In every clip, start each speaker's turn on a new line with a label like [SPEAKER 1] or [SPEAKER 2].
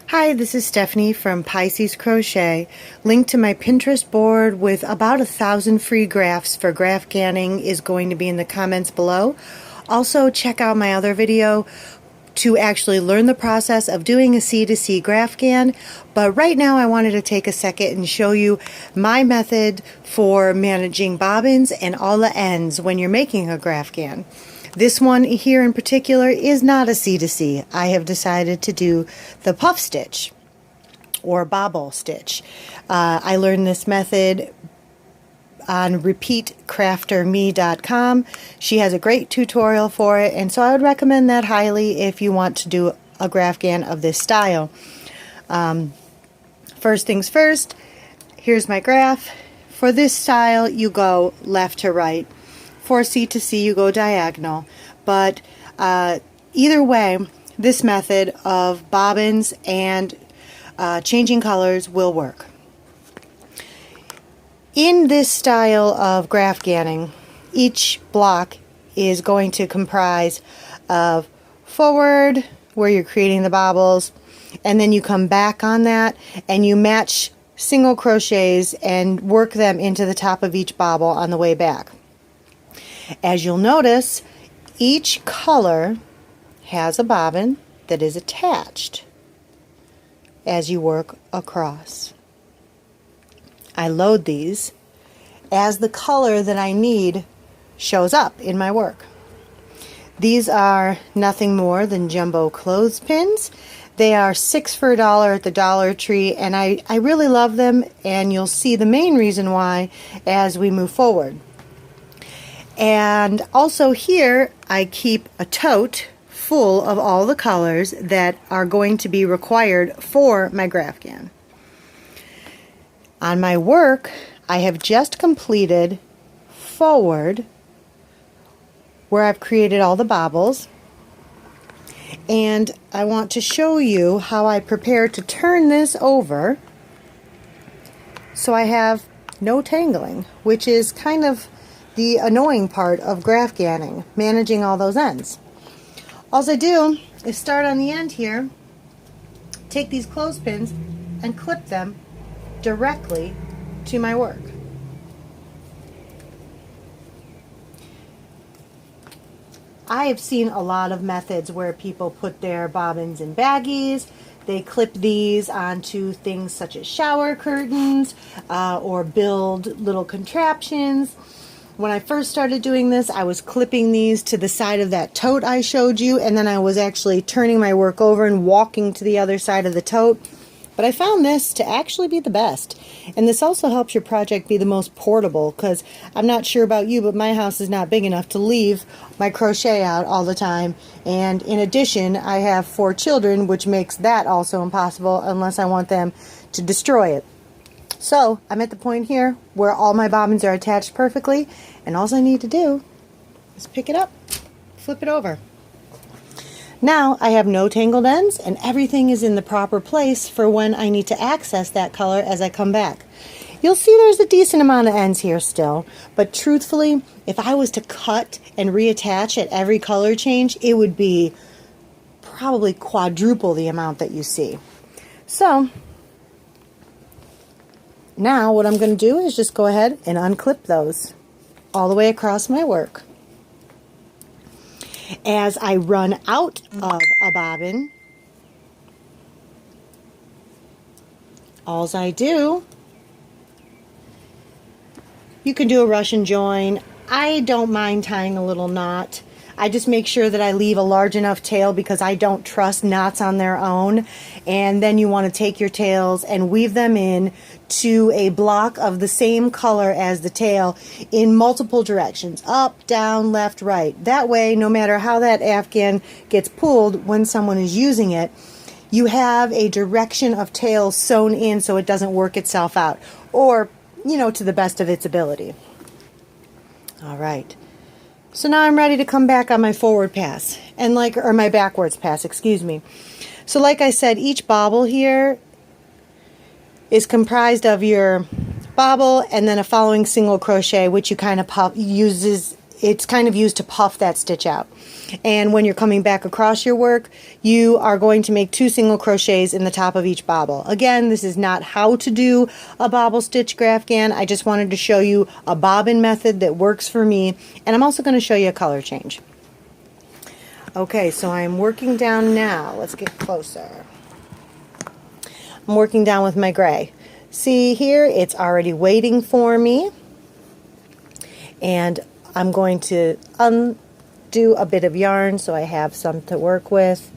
[SPEAKER 1] Hi, this is Stephanie from Pisces Crochet. Link to my Pinterest board with about 1,000 free graphs for GRAPHGANning is going to be in the comments below. Also, check out my other video to actually learn the process of doing a C2C GRAPHGAN. But right now I wanted to take a second and show you my method for managing bobbins and all the ends when you're making a GRAPHGAN. This one here in particular is not a C2C. I have decided to do the puff stitch or bobble stitch. I learned this method on repeatcrafterme.com. She has a great tutorial for it, and so I would recommend that highly if you want to do a GRAPHGAN of this style. First things first, here's my graph. For this style, you go left to right. For C2C, you go diagonal. But either way, this method of bobbins and changing colors will work. In this style of GRAPHGANning, each block is going to comprise of forward, where you're creating the bobbles, and then you come back on that and you match single crochets and work them into the top of each bobble on the way back. As you'll notice, each color has a bobbin that is attached as you work across. I load these as the color that I need shows up in my work. These are nothing more than jumbo clothespins. They are 6 for $1 at the Dollar Tree, and I really love them, and you'll see the main reason why as we move forward. And also here I keep a tote full of all the colors that are going to be required for my GRAPHGAN. On my work, I have just completed forward, where I've created all the bobbles, and I want to show you how I prepare to turn this over so I have no tangling, which is kind of the annoying part of GRAPHGANning, managing all those ends. All I do is start on the end here, take these clothespins and clip them directly to my work. I have seen a lot of methods where people put their bobbins in baggies. They clip these onto things such as shower curtains or build little contraptions. When I first started doing this, I was clipping these to the side of that tote I showed you, and then I was actually turning my work over and walking to the other side of the tote. But I found this to actually be the best. And this also helps your project be the most portable, because I'm not sure about you, but my house is not big enough to leave my crochet out all the time. And in addition, I have 4 children, which makes that also impossible unless I want them to destroy it. So I'm at the point here where all my bobbins are attached perfectly, and all I need to do is pick it up, flip it over. Now I have no tangled ends, and everything is in the proper place for when I need to access that color as I come back. You'll see there's a decent amount of ends here still, but truthfully, if I was to cut and reattach at every color change, it would be probably quadruple the amount that you see. So now what I'm going to do is just go ahead and unclip those all the way across my work. As I run out of a bobbin, all I do, you can do a Russian join. I don't mind tying a little knot. I just make sure that I leave a large enough tail because I don't trust knots on their own. And then you want to take your tails and weave them in to a block of the same color as the tail in multiple directions, up, down, left, right. That way, no matter how that Afghan gets pulled when someone is using it, you have a direction of tail sewn in so it doesn't work itself out, or, you know, to the best of its ability. All right. So now I'm ready to come back on my forward pass, and or my backwards pass, excuse me. So like I said, each bobble here is comprised of your bobble and then a following single crochet, which you kind of uses it's kind of used to puff that stitch out. And when you're coming back across your work, you are going to make 2 single crochets in the top of each bobble. Again, this is not how to do a bobble stitch GRAPHGAN. I just wanted to show you a bobbin method that works for me, and I'm also going to show you a color change. Okay, so I'm working down now. Let's get closer. I'm working down with my gray. See here, it's already waiting for me. And I'm going to undo a bit of yarn so I have some to work with.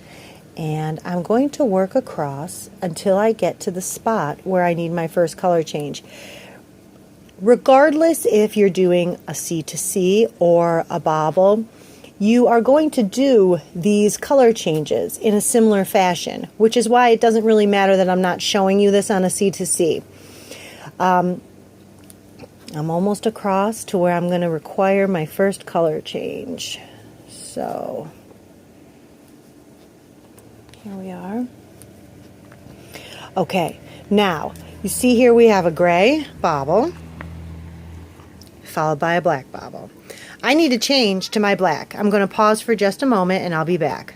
[SPEAKER 1] And I'm going to work across until I get to the spot where I need my first color change. Regardless if you're doing a C2C or a bobble, you are going to do these color changes in a similar fashion, which is why it doesn't really matter that I'm not showing you this on a C2C. I'm almost across to where I'm going to require my first color change. So here we are. Okay, now you see here we have a gray bobble followed by a black bobble. I need to change to my black. I'm going to pause for just a moment and I'll be back.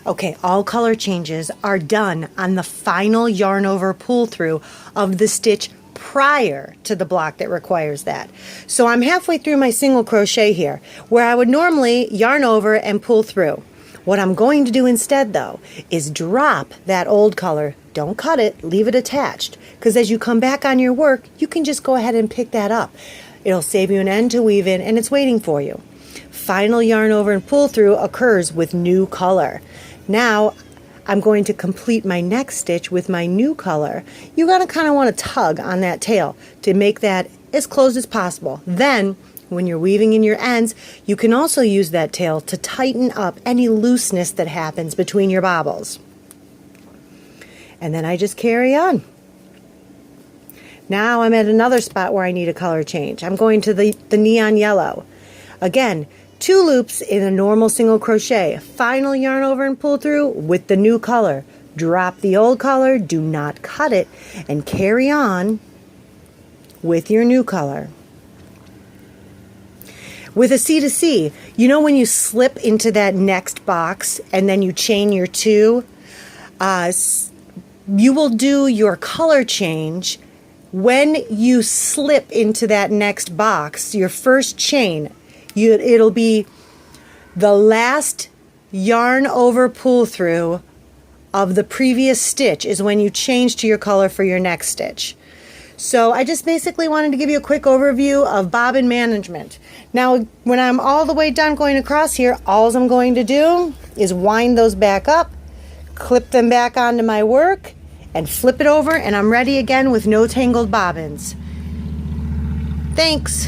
[SPEAKER 1] Okay, all color changes are done on the final yarn over pull through of the stitch prior to the block that requires that. So I'm halfway through my single crochet here, where I would normally yarn over and pull through. What I'm going to do instead though is drop that old color. Don't cut it, leave it attached, because as you come back on your work, you can just go ahead and pick that up. It'll save you an end to weave in, and it's waiting for you. Final yarn over and pull through occurs with new color. Now I'm going to complete my next stitch with my new color. You're going to kind of want to tug on that tail to make that as close as possible. Then when you're weaving in your ends, you can also use that tail to tighten up any looseness that happens between your bobbles. And then I just carry on. Now I'm at another spot where I need a color change. I'm going to the neon yellow. Again, 2 loops in a normal single crochet. Final yarn over and pull through with the new color. Drop the old color, do not cut it, and carry on with your new color. With a C2C, you know when you slip into that next box and then you chain your 2, you will do your color change when you slip into that next box, your first chain. It'll be the last yarn over pull through of the previous stitch is when you change to your color for your next stitch. So I just basically wanted to give you a quick overview of bobbin management. Now when I'm all the way done going across here, all I'm going to do is wind those back up, clip them back onto my work, and flip it over, and I'm ready again with no tangled bobbins. Thanks.